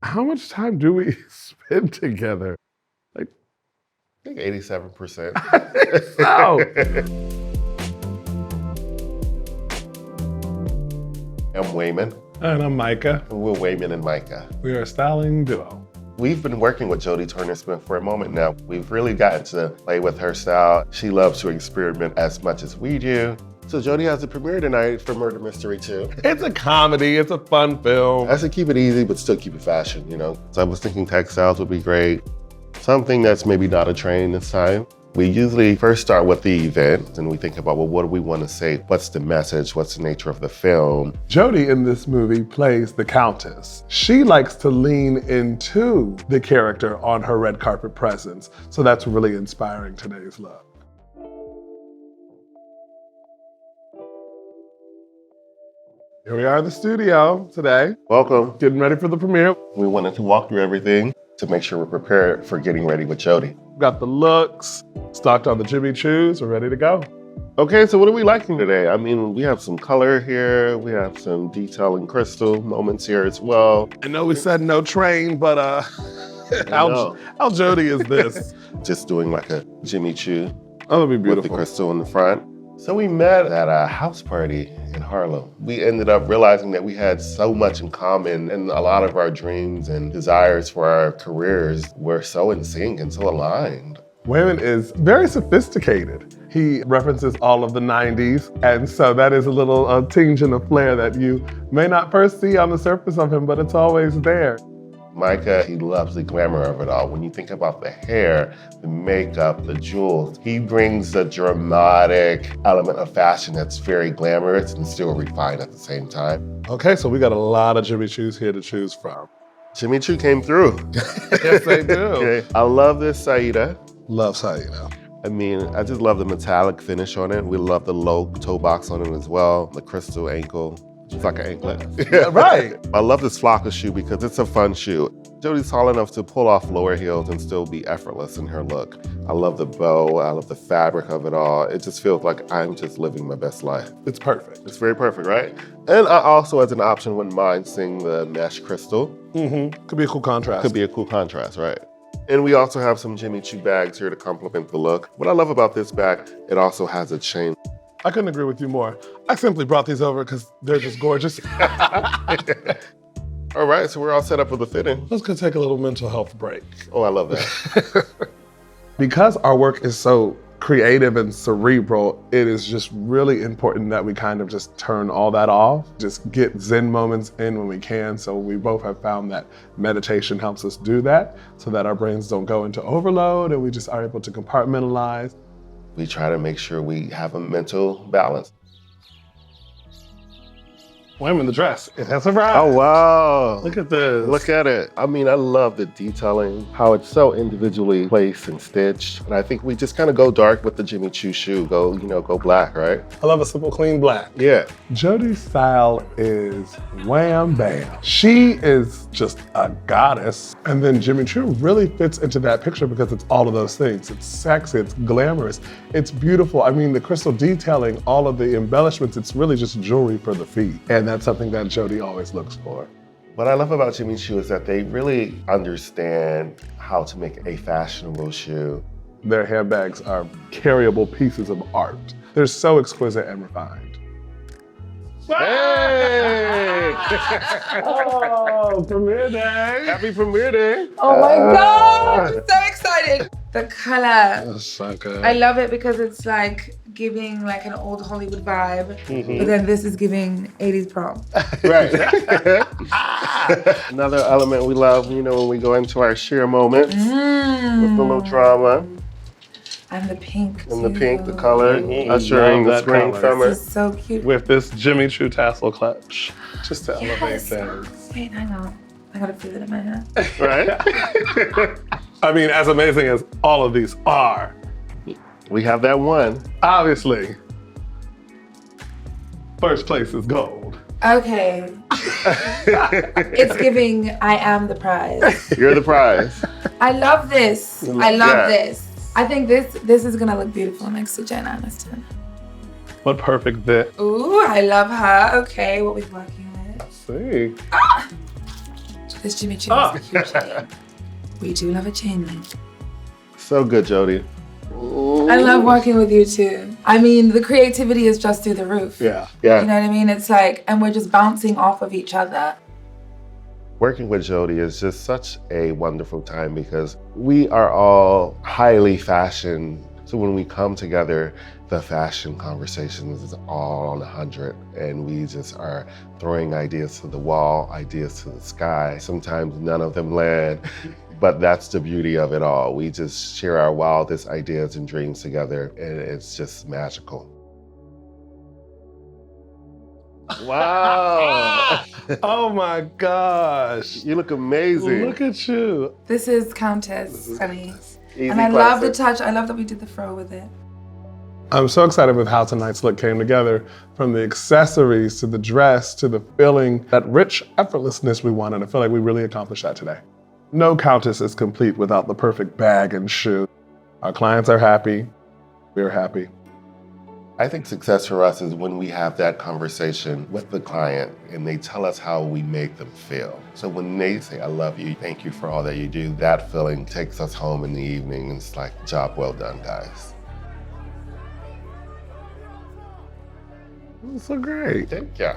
How much time do we spend together? Like, I think 87%. so. I'm Wayman. And I'm Micah. And we're Wayman and Micah. We are a styling duo. We've been working with Jodie Turner Smith for a moment now. We've really gotten to play with her style. She loves to experiment as much as we do. So Jodie has a premiere tonight for Murder Mystery 2. It's a comedy, it's a fun film. I said keep it easy, but still keep it fashion, you know? So I was thinking textiles would be great. Something that's maybe not a train this time. We usually first start with the event and we think about, well, what do we want to say? What's the message? What's the nature of the film? Jodie in this movie plays the Countess. She likes to lean into the character on her red carpet presence. So that's really inspiring today's look. Here we are in the studio today. Welcome. Getting ready for the premiere. We wanted to walk through everything to make sure we're prepared for getting ready with Jodie. Got the looks, stocked on the Jimmy Choos, we're ready to go. Okay, so what are we liking today? I mean, we have some color here, we have some detail and crystal moments here as well. I know we said no train, but how Jodie is this? Just doing like a Jimmy Choo. Oh, that'd be beautiful. With the crystal in the front. So we met at a house party in Harlem. We ended up realizing that we had so much in common and a lot of our dreams and desires for our careers were so in sync and so aligned. Wayman is very sophisticated. He references all of the 90s, and so that is a little tinge and a flair that you may not first see on the surface of him, but it's always there. Micah, he loves the glamour of it all. When you think about the hair, the makeup, the jewels, he brings the dramatic element of fashion that's very glamorous and still refined at the same time. Okay, so we got a lot of Jimmy Choos here to choose from. Jimmy Choo came through. Yes, they do. Okay. I love this Saida. Love Saida. I mean, I just love the metallic finish on it. We love the low toe box on it as well, the crystal ankle. It's like an anklet. Yeah, right. I love this Flocka shoe because it's a fun shoe. Jodie's tall enough to pull off lower heels and still be effortless in her look. I love the bow, I love the fabric of it all. It just feels like I'm just living my best life. It's perfect. It's very perfect, right? And I also, as an option, wouldn't mind seeing the mesh crystal. Mm-hmm. Could be a cool contrast. Could be a cool contrast, right? And we also have some Jimmy Choo bags here to complement the look. What I love about this bag, it also has a chain. I couldn't agree with you more. I simply brought these over because they're just gorgeous. All right, so we're all set up for the fitting. Let's go take a little mental health break. Oh, I love that. Because our work is so creative and cerebral, it is just really important that we kind of just turn all that off, just get Zen moments in when we can. So we both have found that meditation helps us do that so that our brains don't go into overload and we just are able to compartmentalize. We try to make sure we have a mental balance. Wayman, the dress, it has arrived. Oh, wow. Look at this. Look at it. I mean, I love the detailing, how it's so individually placed and stitched. And I think we just kind of go dark with the Jimmy Choo shoe, go black, right? I love a simple, clean black. Yeah. Jodie's style is wham bam. She is just a goddess. And then Jimmy Choo really fits into that picture because it's all of those things. It's sexy, it's glamorous, it's beautiful. I mean, the crystal detailing, all of the embellishments, it's really just jewelry for the feet. And that's something that Jodie always looks for. What I love about Jimmy Choo is that they really understand how to make a fashionable shoe. Their handbags are carryable pieces of art. They're so exquisite and refined. Hey! Oh, premiere day. Happy premiere day. Oh my God, I'm so excited. The color. That's so good. I love it because it's like giving like an old Hollywood vibe, but then this is giving 80s prom. Right. Another element we love, when we go into our sheer moments with the little drama. And the pink And the pink, the color, ushering the spring, summer. This is so cute. With this Jimmy Choo tassel clutch, just to elevate Yes. things. Wait, hang on. I gotta feel it in my hand. Right? I mean, as amazing as all of these are, We have that one. obviously, first place is gold. Okay. It's giving I am the prize. You're the prize. I love this. I Yeah. love this. I think this is gonna look beautiful next to Jen Aniston. What perfect fit. Ooh, I love her. Okay, what we working with? See. This Jimmy Choo is a huge chain. We do love a chain link. So good, Jodie. I love working with you too. I mean, the creativity is just through the roof. Yeah. Yeah. You know what I mean? It's like, and we're just bouncing off of each other. Working with Jodie is just such a wonderful time because we are all highly fashion. So when we come together, the fashion conversations is all on 100, and we just are throwing ideas to the wall, ideas to the sky. Sometimes none of them land, but that's the beauty of it all. We just share our wildest ideas and dreams together, and it's just magical. Wow. Oh my gosh. You look amazing. Look at you. This is Countess, honey. Easy And I love the classic. touch. I love that we did the fro with it. I'm so excited with how tonight's look came together, from the accessories to the dress to the feeling, that rich effortlessness we wanted. I feel like we really accomplished that today. No Countess is complete without the perfect bag and shoe. Our clients are happy. We're happy. I think success for us is when we have that conversation with the client and they tell us how we make them feel. So when they say, I love you, thank you for all that you do, that feeling takes us home in the evening. And it's like, job well done, guys. It's so great. Thank you.